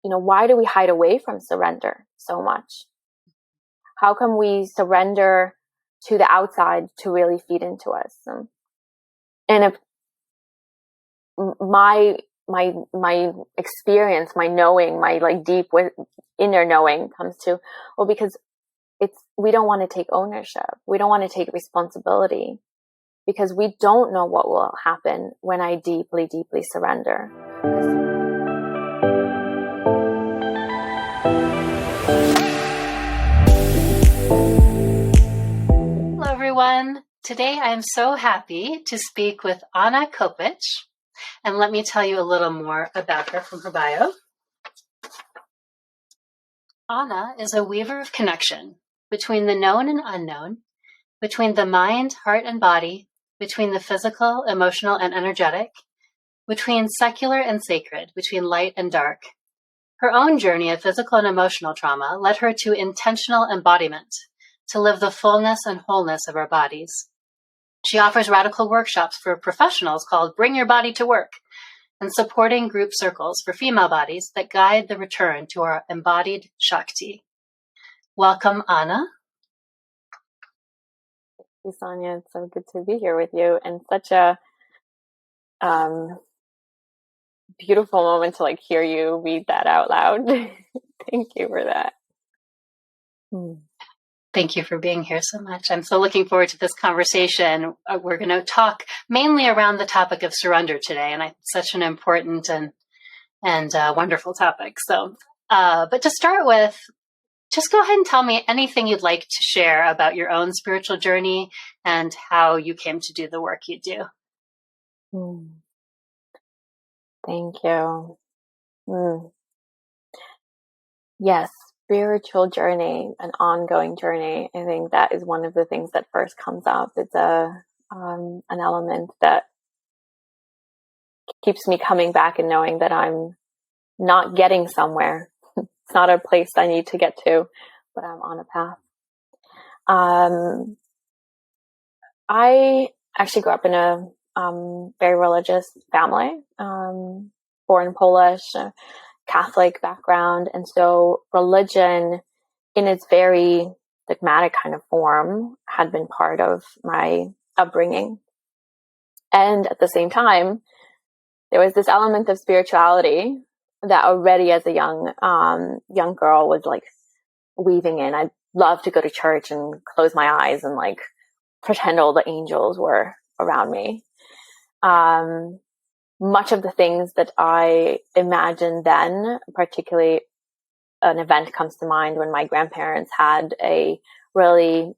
why do we hide away from surrender so much? How come we surrender to the outside to really feed into us? And if my experience, my knowing, my deep inner knowing comes to, well, because we don't want to take ownership. We don't want to take responsibility because we don't know what will happen when I deeply, deeply surrender. Hello, everyone. Today, I am so happy to speak with Anna Kopacz. And let me tell you a little more about her from her bio. Anna is a weaver of connection between the known and unknown, between the mind, heart, and body, between the physical, emotional, and energetic, between secular and sacred, between light and dark. Her own journey of physical and emotional trauma led her to intentional embodiment, to live the fullness and wholeness of our bodies. She offers radical workshops for professionals called Bring Your Body to Work and supporting group circles for female bodies that guide the return to our embodied Shakti. Welcome, Anna. Thank you, Sonja. It's so good to be here with you, and such a beautiful moment to hear you read that out loud. Thank you for that. Thank you for being here so much. I'm so looking forward to this conversation. We're going to talk mainly around the topic of surrender today, and it's such an important and wonderful topic. So, but to start with, just go ahead and tell me anything you'd like to share about your own spiritual journey and how you came to do the work you do. Thank you. Yes. Spiritual journey, an ongoing journey. I think that is one of the things that first comes up. It's an element that keeps me coming back and knowing that I'm not getting somewhere. It's not a place I need to get to, but I'm on a path. I actually grew up in a very religious family, born Polish, Catholic background. And so religion in its very dogmatic kind of form had been part of my upbringing. And at the same time, there was this element of spirituality that already as a young girl was weaving in. I loved to go to church and close my eyes and pretend all the angels were around me. Much of the things that I imagined then, particularly an event comes to mind when my grandparents had a really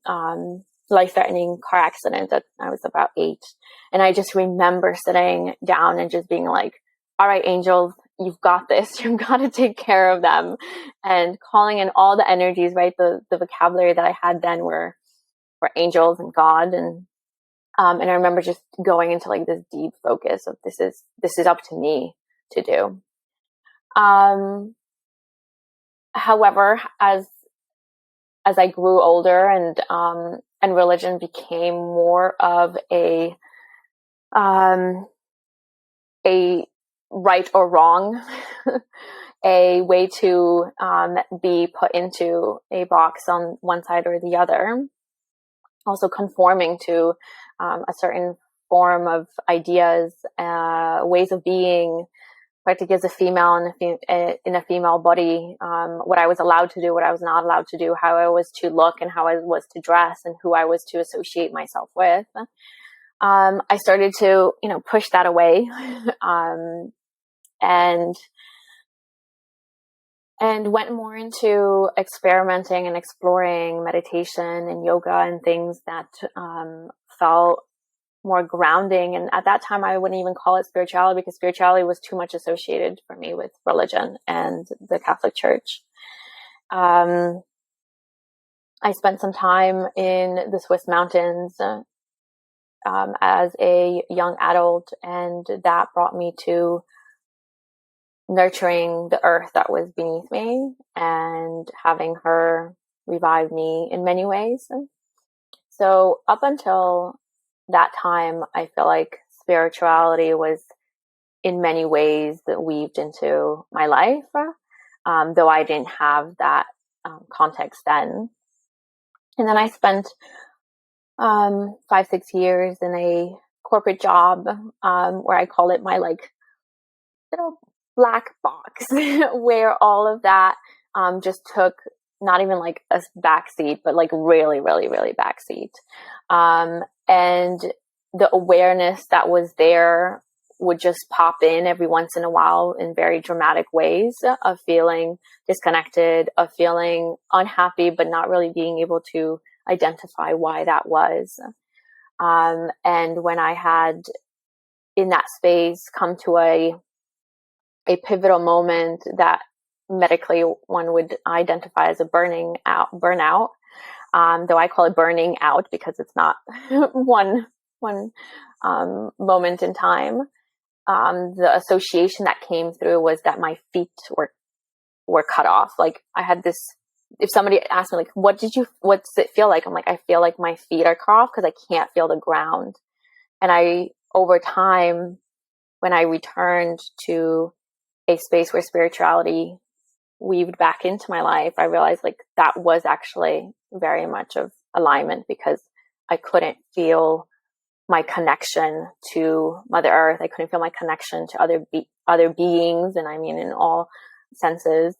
life-threatening car accident that I was about 8. And I just remember sitting down and just being like, all right, angels, you've got this. You've got to take care of them. And calling in all the energies, right? The vocabulary that I had then were angels and God. And I remember just going into this deep focus of this is up to me to do. However, as I grew older and religion became more of a right or wrong, a way to be put into a box on one side or the other, also conforming to a certain form of ideas, ways of being, particularly as a female in a female body, what I was allowed to do, what I was not allowed to do, how I was to look and how I was to dress and who I was to associate myself with. I started to, push that away, and went more into experimenting and exploring meditation and yoga and things that felt more grounding. And at that time, I wouldn't even call it spirituality because spirituality was too much associated for me with religion and the Catholic Church. I spent some time in the Swiss mountains as a young adult, and that brought me to nurturing the earth that was beneath me and having her revive me in many ways. So up until that time, I feel like spirituality was in many ways weaved into my life. though I didn't have that context then. And then I spent 5-6 years in a corporate job where I call it my like little black box, where all of that just took not even like a backseat, but like really, really, really backseat. And the awareness that was there would just pop in every once in a while in very dramatic ways of feeling disconnected, of feeling unhappy, but not really being able to identify why that was. And when I had in that space come to a pivotal moment that medically one would identify as a burnout, though I call it burning out because it's not one moment in time. The association that came through was that my feet were cut off. Like I had this, if somebody asked me like, what's it feel like? I'm like, I feel like my feet are cut off because I can't feel the ground. And over time, when I returned to a space where spirituality weaved back into my life, I realized like that was actually very much of alignment, because I couldn't feel my connection to Mother Earth. I couldn't feel my connection to other beings, and I mean in all senses,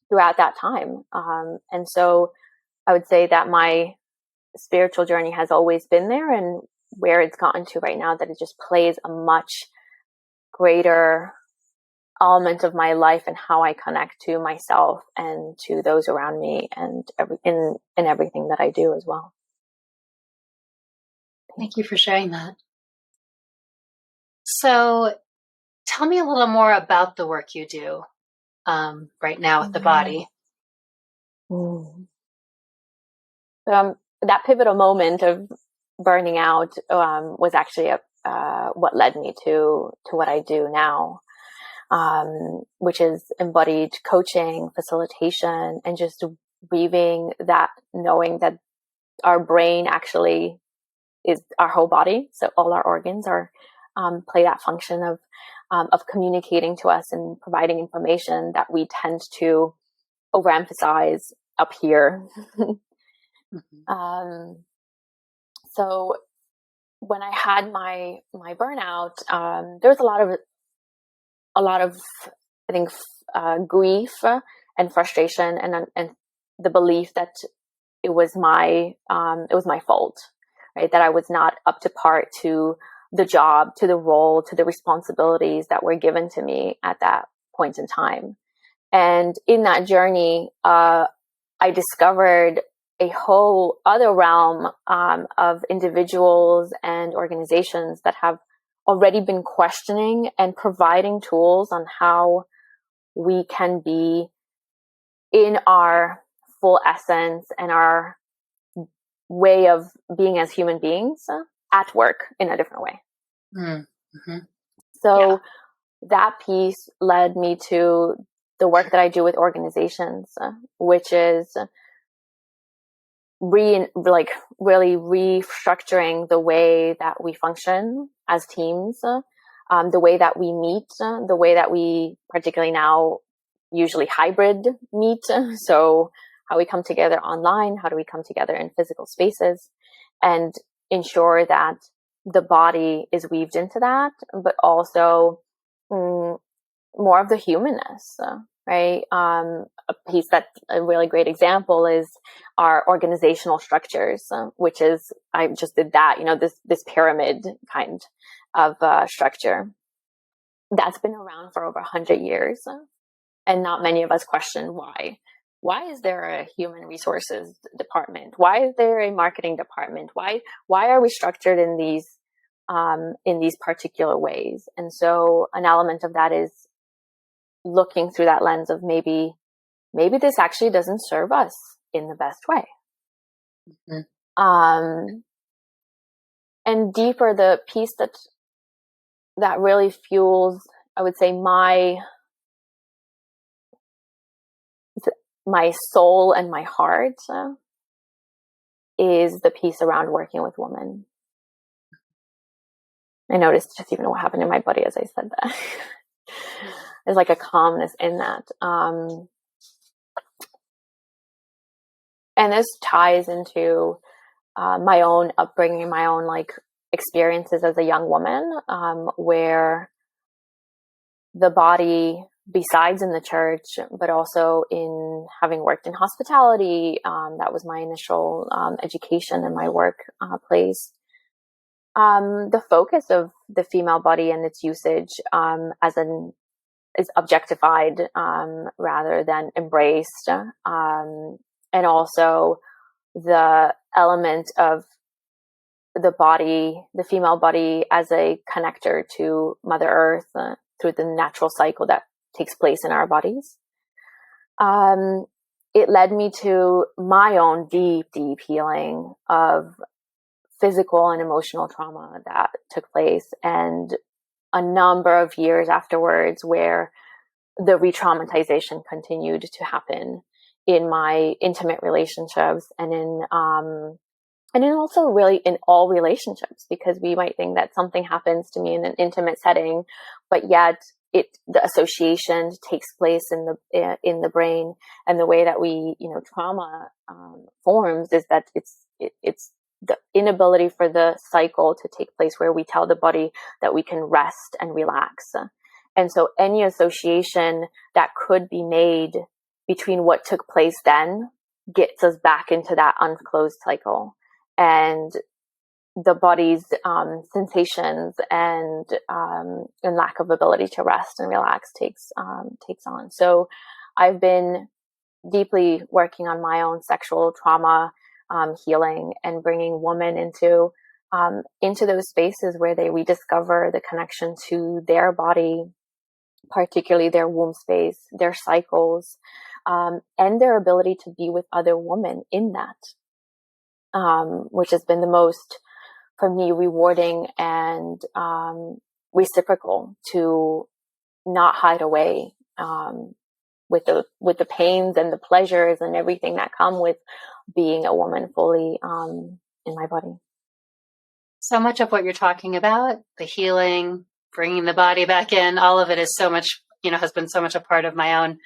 throughout that time. And so I would say that my spiritual journey has always been there, and where it's gotten to right now, that it just plays a much greater element of my life and how I connect to myself and to those around me, and in everything that I do as well. Thank you for sharing that. So tell me a little more about the work you do right now with the body. That pivotal moment of burning out was actually what led me to what I do now, which is embodied coaching, facilitation, and just weaving that, knowing that our brain actually is our whole body. So all our organs are play that function of communicating to us and providing information that we tend to overemphasize up here. So when I had my burnout, there was a lot of I think grief and frustration, and the belief that it was my fault, right? That I was not up to par to the job, to the role, to the responsibilities that were given to me at that point in time. And in that journey, I discovered a whole other realm of individuals and organizations that have already been questioning and providing tools on how we can be in our full essence and our way of being as human beings at work in a different way. Mm-hmm. So that piece led me to the work that I do with organizations, which is really restructuring the way that we function as teams, the way that we meet, the way that we, particularly now, usually hybrid meet. So how we come together online, how do we come together in physical spaces, and ensure that the body is weaved into that, but also more of the humanness, right? A piece that's a really great example is our organizational structures, which is, I just did that, this pyramid kind of structure that's been around for over 100 years. And not many of us question why. Why is there a human resources department? Why is there a marketing department? Why are we structured in these particular ways? And so an element of that is looking through that lens of maybe this actually doesn't serve us in the best way. Mm-hmm. And deeper, the piece that really fuels, I would say, my soul and my heart is the piece around working with women. I noticed just even what happened in my body as I said that. there's like a calmness in that. And this ties into my own upbringing, my own like experiences as a young woman, where the body, besides in the church, but also in having worked in hospitality, that was my initial education and my work place. The focus of the female body and its usage is objectified rather than embraced. And also the element of the body, the female body, as a connector to Mother Earth through the natural cycle that takes place in our bodies. It led me to my own deep, deep healing of physical and emotional trauma that took place, and a number of years afterwards where the re-traumatization continued to happen in my intimate relationships and in also really in all relationships, because we might think that something happens to me in an intimate setting, but yet the association takes place in the brain, and the way that we, trauma forms is that it's the inability for the cycle to take place where we tell the body that we can rest and relax. And so any association that could be made between what took place then gets us back into that unclosed cycle, and the body's sensations and lack of ability to rest and relax takes on. So I've been deeply working on my own sexual trauma healing, and bringing women into those spaces where they rediscover the connection to their body, particularly their womb space, their cycles, and their ability to be with other women in that, which has been the most, for me, rewarding and reciprocal, to not hide away with the pains and the pleasures and everything that come with being a woman fully in my body. So much of what you're talking about, the healing, bringing the body back in, all of it is so much, has been so much a part of my own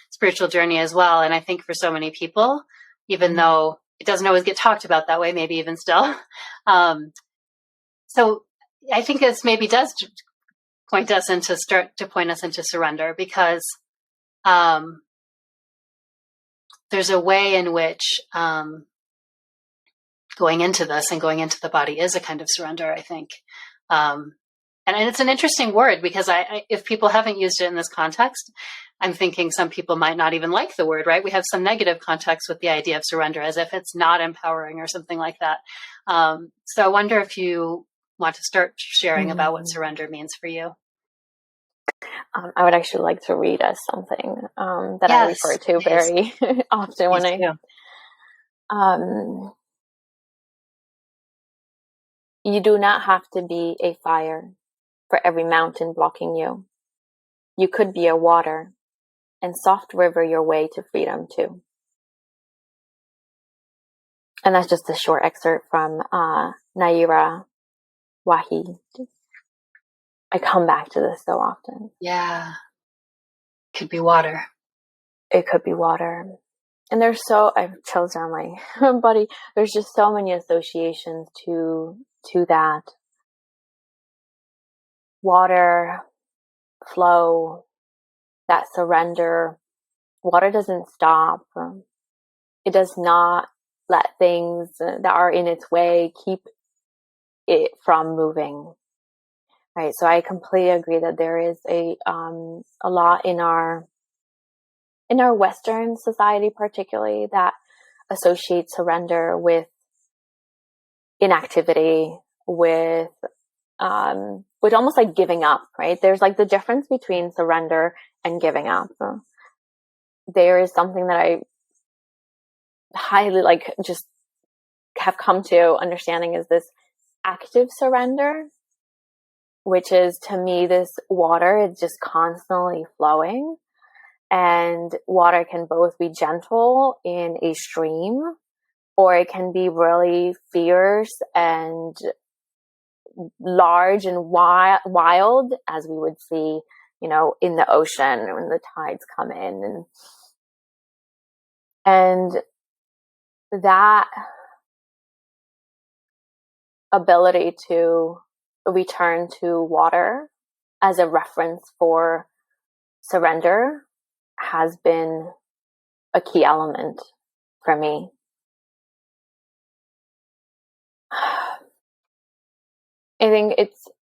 spiritual journey as well. And I think for so many people, even though it doesn't always get talked about that way, maybe even still. So I think this maybe does point us into surrender, because there's a way in which going into this and going into the body is a kind of surrender, I think. And it's an interesting word, because if people haven't used it in this context, I'm thinking some people might not even like the word, right? We have some negative context with the idea of surrender, as if it's not empowering or something like that. So I wonder if you want to start sharing about what surrender means for you. I would actually like to read us something that I refer to very often when you do not have to be a fire for every mountain blocking you. You could be a water and soft river your way to freedom too. And that's just a short excerpt from Naira Wahi. I come back to this so often. Yeah. Could be water. It could be water. And I have chills down my body. There's just so many associations to that. Water, flow, that surrender. Water doesn't stop. It does not let things that are in its way keep it from moving. Right. So I completely agree that there is a lot in our Western society, particularly, that associates surrender with inactivity, with almost like giving up, right? There's like the difference between surrender and giving up. There is something that I highly just have come to understanding, is this active surrender, which is, to me, this water is just constantly flowing. And water can both be gentle in a stream, or it can be really fierce and large and wild, as we would see in the ocean when the tides come in, and that ability to return to water as a reference for surrender has been a key element for me. I think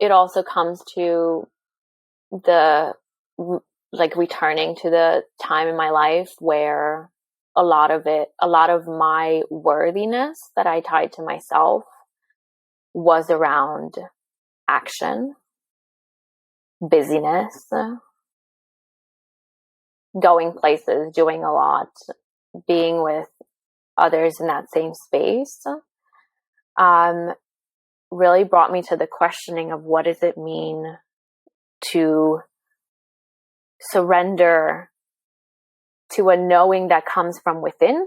it also comes to the returning to the time in my life where a lot of my worthiness that I tied to myself was around action, busyness, going places, doing a lot, being with others in that same space, really brought me to the questioning of what does it mean to surrender to a knowing that comes from within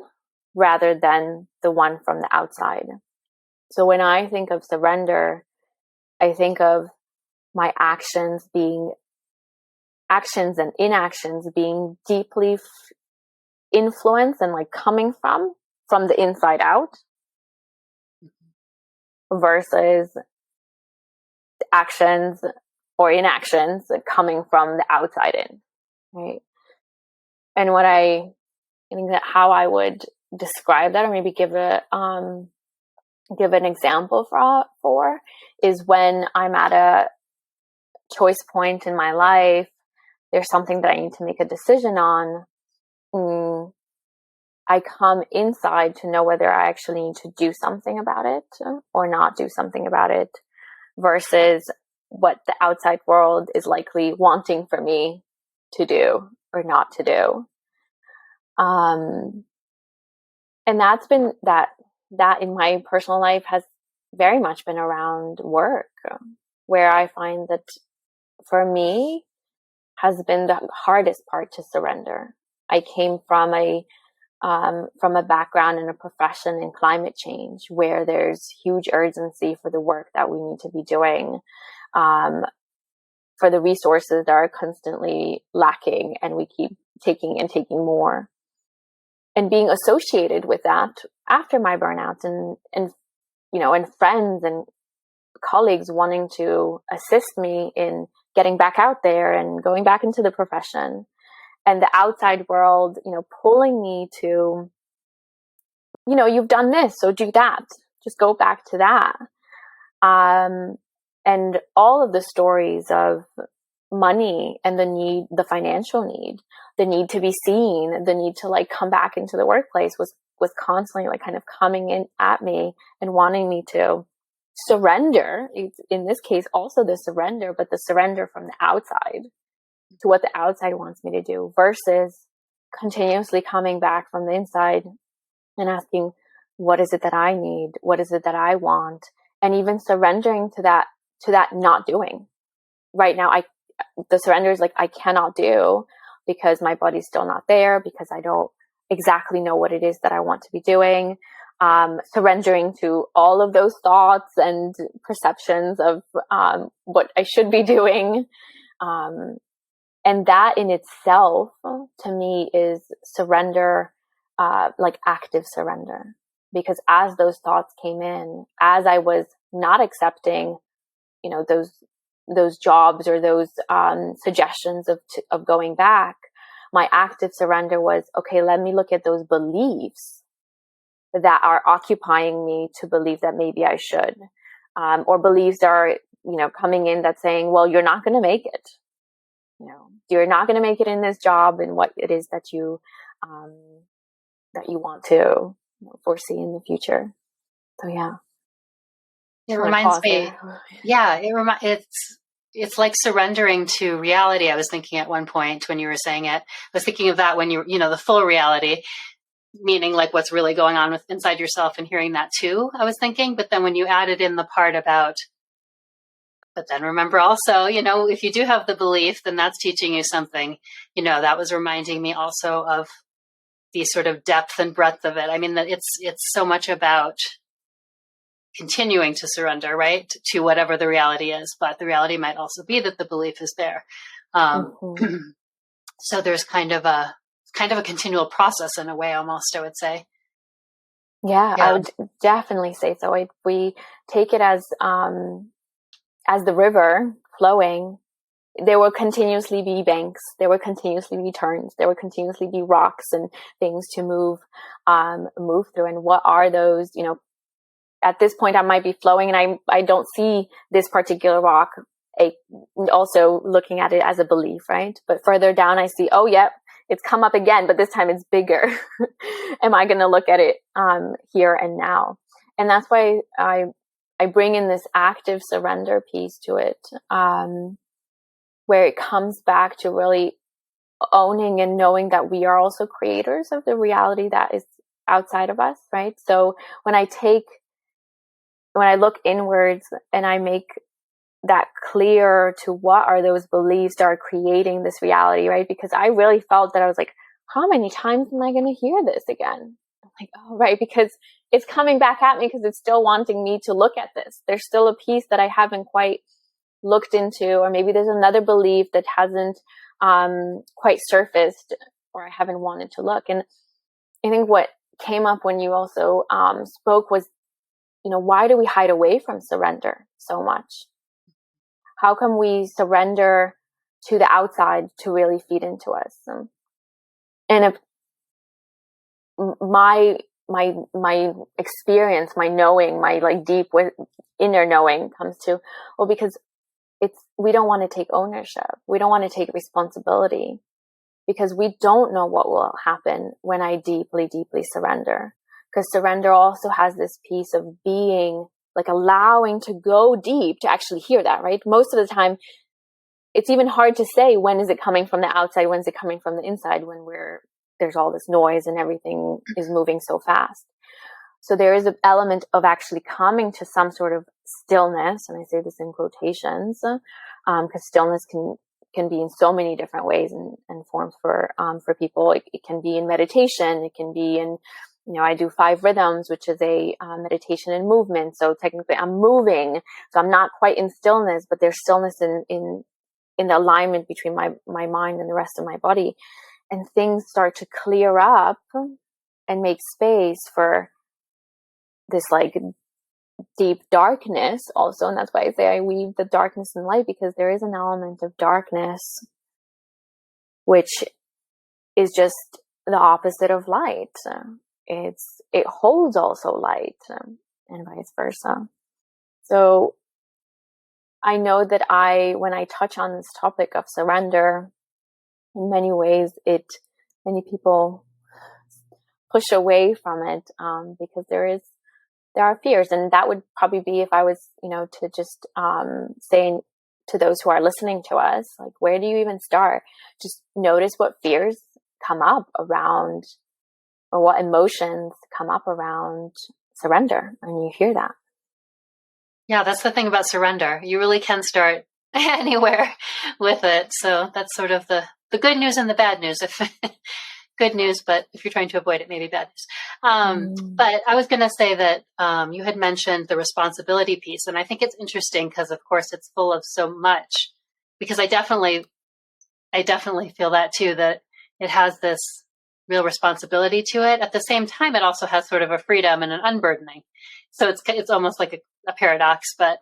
rather than the one from the outside. So when I think of surrender, I think of my actions and inactions being deeply influenced and coming from the inside out, versus actions or inactions coming from the outside in, right? And what I think that how I would describe that, or maybe give an example for is when I'm at a choice point in my life, there's something that I need to make a decision on. I come inside to know whether I actually need to do something about it or not do something about it, versus what the outside world is likely wanting for me to do or not to do. And that's been that in my personal life has very much been around work, where I find that for me has been the hardest part to surrender. I came from a background and a profession in climate change where there's huge urgency for the work that we need to be doing, for the resources that are constantly lacking, and we keep taking more. And being associated with that after my burnout, and friends and colleagues wanting to assist me in getting back out there and going back into the profession, and the outside world, pulling me to, you've done this, so do that. Just go back to that. And all of the stories of money and the financial need, the need to be seen, the need to come back into the workplace was constantly kind of coming in at me and wanting me to surrender. In this case, also the surrender, but the surrender from the outside to what the outside wants me to do, versus continuously coming back from the inside and asking, what is it that I need? What is it that I want? And even surrendering to that not doing. Right now, the surrender is I cannot do because my body's still not there, because I don't exactly know what it is that I want to be doing. Surrendering to all of those thoughts and perceptions of what I should be doing. And that in itself, to me, is surrender, active surrender. Because as those thoughts came in, as I was not accepting, those jobs or those suggestions of going back, my active surrender was, okay, let me look at those beliefs that are occupying me to believe that maybe I should, or beliefs that are, coming in that's saying, well, you're not going to make it. You're not going to make it in this job and what it is that you want to foresee in the future. So yeah. It reminds me. Yeah, it's like surrendering to reality. I was thinking at one point when you were saying it, I was thinking of that when the full reality, meaning what's really going on inside yourself, and hearing that too, I was thinking. But then when you added in the part about, but then remember also, if you do have the belief, then that's teaching you something, that was reminding me also of the sort of depth and breadth of it. I mean, that it's so much about continuing to surrender, right, to whatever the reality is. But the reality might also be that the belief is there. Mm-hmm. So there's kind of a continual process in a way, almost, I would say. Yeah, I would definitely say so. If we take it as the river flowing, there will continuously be banks, there will continuously be turns, there will continuously be rocks and things to move through. And what are those? At this point, I might be flowing, and I don't see this particular rock. Also looking at it as a belief, right? But further down, I see, oh, yep. It's come up again, but this time it's bigger. Am I going to look at it here and now? And that's why I bring in this active surrender piece to it, where it comes back to really owning and knowing that we are also creators of the reality that is outside of us, right? So when I look inwards and I make that clear to what are those beliefs that are creating this reality, right? Because I really felt that I was like, how many times am I going to hear this again? I'm like, oh, right. Because it's coming back at me because it's still wanting me to look at this. There's still a piece that I haven't quite looked into, or maybe there's another belief that hasn't quite surfaced, or I haven't wanted to look. And I think what came up when you also spoke was, why do we hide away from surrender so much? How come we surrender to the outside to really feed into us? And if my experience, my knowing, my deep inner knowing comes to, well, because we don't want to take ownership. We don't want to take responsibility, because we don't know what will happen when I deeply, deeply surrender. Because surrender also has this piece of being, allowing to go deep to actually hear that, right? Most of the time, it's even hard to say, when is it coming from the outside? When is it coming from the inside? When there's all this noise and everything is moving so fast. So there is an element of actually coming to some sort of stillness. And I say this in quotations, because stillness can be in so many different ways and forms for people. It can be in meditation. It can be in, I do 5 rhythms, which is a meditation and movement. So technically I'm moving. So I'm not quite in stillness, but there's stillness in the alignment between my mind and the rest of my body. And things start to clear up and make space for this deep darkness also. And that's why I say I weave the darkness and light, because there is an element of darkness, which is just the opposite of light. It holds also light, and vice versa. So I know that when I touch on this topic of surrender, in many ways, many people push away from it, because there are fears. And that would probably be, if I was, to just say to those who are listening to us, where do you even start? Just notice what fears come up around, or what emotions come up around surrender, and you hear that. Yeah, that's the thing about surrender. You really can start anywhere with it. So that's sort of the good news and the bad news. If good news, but if you're trying to avoid it, maybe bad news. But I was going to say that you had mentioned the responsibility piece, and I think it's interesting because, of course, it's full of so much. Because I definitely feel that too, that it has this real responsibility to it. At the same time, it also has sort of a freedom and an unburdening. So it's almost like a paradox, but